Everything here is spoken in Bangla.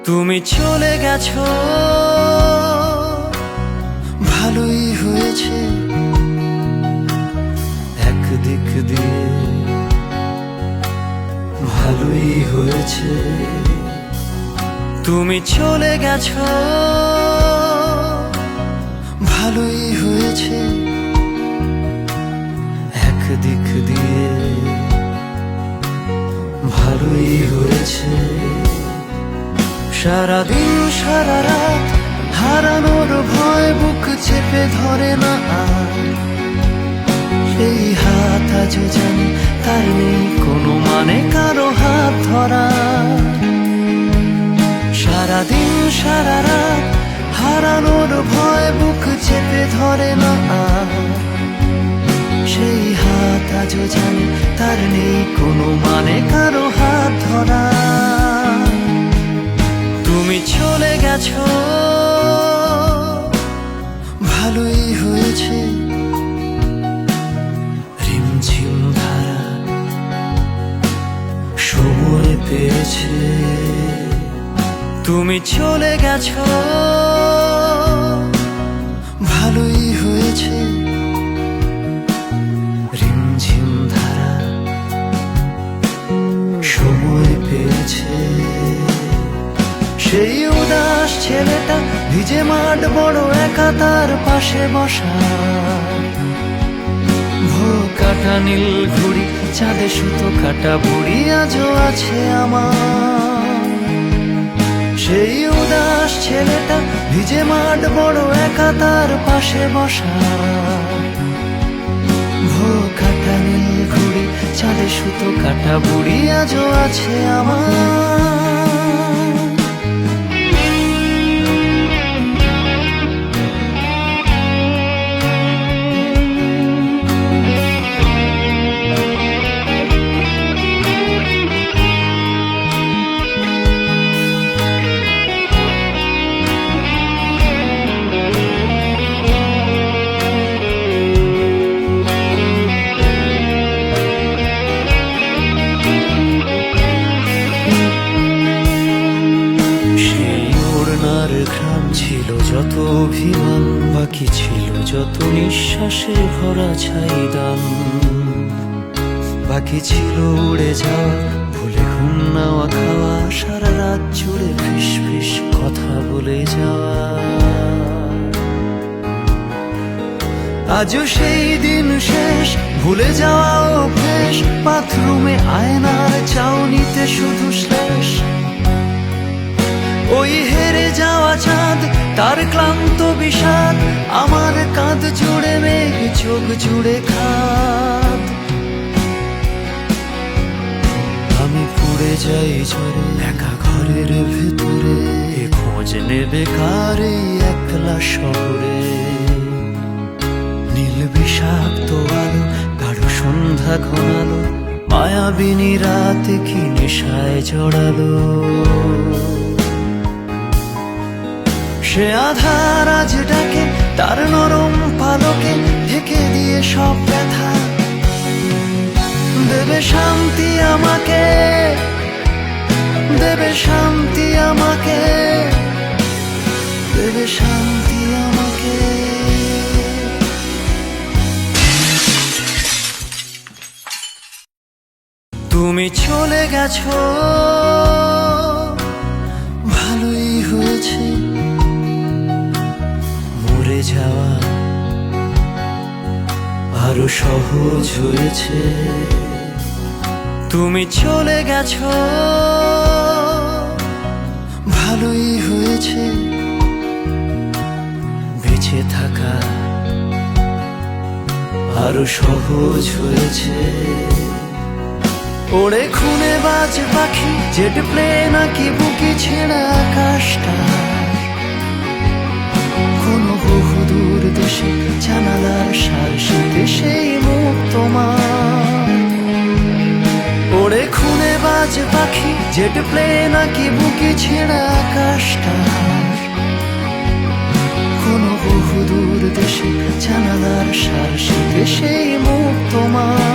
তুমি চলে গেছো, ভালোই হয়েছে। একদিক দিয়ে ভালোই হয়েছে। তুমি চলে গেছো, ভালোই হয়েছে। একদিক দিয়ে ভালোই হয়েছে। সারাদিন সারা রাত হারানোর ভয় বুক চেপে ধরে না আর। সেই হাত আজও জানি তার নেই কোনো মানে কারো হাত ধরা। সারাদিন সারা রাত হারানোর ভয় বুক চেপে ধরে না আর। সেই হাত আজও জানি তার নেই কোনো মানে কারো হাত ধরা। তুমি চলে গেছো, ভালোই হয়েছে। রিমঝিম ধারা সময় পেয়েছে। তুমি চলে গেছো, ভালোই হয়েছে। রিমঝিম ধারা সময় পেয়েছে। সেই উদাস ছেলেটা ভিজে মাঠ বড় একা তার পাশে বসা। ভোর কাটা নীল ঘুড়ি চাঁদে সুতো কাটা বুড়ি আজও আছে আমার। সেই উদাস ছেলেটা ভিজে মাঠ বড় একা তার পাশে বসা। ভোর কাটা নীল ঘুড়ি চাঁদে সুতো কাটা বুড়ি আজও আছে আমার। ঘ্রাণ ছিল যত অভিমান, বাকি ছিল যত নিঃশ্বাসে ভরা ছাইদান। বাকি ছিল উড়ে যাওয়া, ভুলে ঘুম নেওয়া খাওয়া, সারা রাত জুড়ে ফিস ফিস কথা বলে যাওয়া। আজও সেই দিন শেষ, ভুলে যাওয়া অভ্যেস। বাথরুমে আয়নার চাউনিতে শুধু শেষ। ওই হেরে যাওয়া চাঁদ তার ক্লান্ত বিষাদ, আমার কাঁধ জুড়ে মেঘ চোখ জুড়ে খাদ। আমি পুড়ে যাই ঝরে একা ঘরের ভেতরে, খোঁজ নেবে কার এই একলা শহরে। নীল বিষাক্ত আলো গাঢ় সন্ধ্যা ঘনালো, মায়াবিনী রাতে কি নেশায় জড়ালো। সে আধার আজ ডাকে তার নরম পালকে, ঢেকে দিয়ে সব ব্যথা। দেবে শান্তি আমাকে, দেবে শান্তি আমাকে, দেবে শান্তি আমাকে। তুমি চলে গেছো, ভালোই হয়েছে। মরে যাওয়া আরো সহজ হয়েছে। তুমি চলে গেছো, ভালোই হয়েছে। বেঁচে থাকা আরো সহজ হয়েছে। ওড়ে খুনে বাজ পাখি, জেট প্লেন নাকি বুকি ছেঁড়া আকাশটা। কোনো বহুদূর দেশে জানালার শাসিতে সেই মুখ তোমার। ওড়ে খুনে বাজ পাখি, জেট প্লেন নাকি বুকি ছেঁড়া আকাশটা। কোনো বহুদূর দেশে জানালার শাসিতে সেই মুখ তোমার।